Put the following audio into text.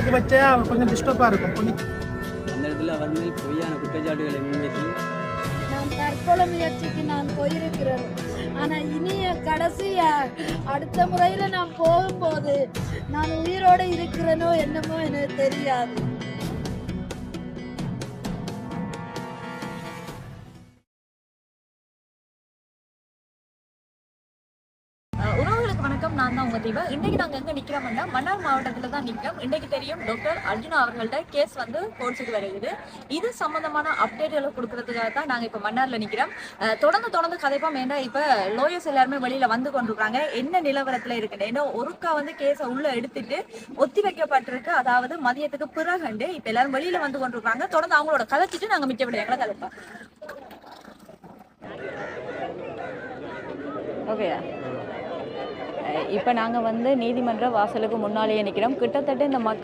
கோர்ட்டுக்கு வச்சா கொஞ்சம் டிஸ்டர்பாக இருக்கும். கொஞ்சம் அந்த இடத்துல வந்து பொய்யான குற்றச்சாட்டுகளை முன்வைத்து நான் தற்கொலை முயற்சிக்கு நான் போயிருக்கிறேன். ஆனால் இனிய கடைசி அடுத்த முறையில் நான் போகும்போது நான் உயிரோடு இருக்கிறேனோ என்னமோ எனக்கு தெரியாது. உறவுகளுக்கு வணக்கம். நான் தான் உங்க தீபா. இன்னைக்கு நாங்க எங்க நிக்கிறோம்னா மன்னார் மாவட்டத்துல தான் நிக்கிறோம். இன்னைக்கு தெரியும் டாக்டர் அர்ஜுனா அவர்கள்ட்ட கேஸ் வந்து கோர்ட்ஸுக்கு வருகிறது. இது சம்பந்தமான அப்டேட்களை கொடுக்கறதுக்காக தான் நாங்க இப்ப மன்னார்ல நிக்கிறோம். தொடர்ந்து கதைப்போம். ஏன்னா இப்ப லோயர்ஸ் எல்லாருமே வெளியில வந்து கொண்டிருக்காங்க. என்ன நிலவரத்துல இருக்கு, ஏன்னா ஒருக்கா வந்து கேஸை உள்ள எடுத்துட்டு ஒத்தி வைக்கப்பட்டிருக்கு. அதாவது மதியத்துக்கு பிறகு இப்ப எல்லாரும் வெளியில வந்து கொண்டிருக்காங்க. தொடர்ந்து அவங்களோட கதைச்சிட்டு நாங்க மிச்ச விட எங்களை கதைப்போம். ஓகே, இப்போ நாங்கள் வந்து நீதிமன்ற வாசலுக்கு முன்னாலேயே நிற்கிறோம். கிட்டத்தட்ட இந்த மக்கள்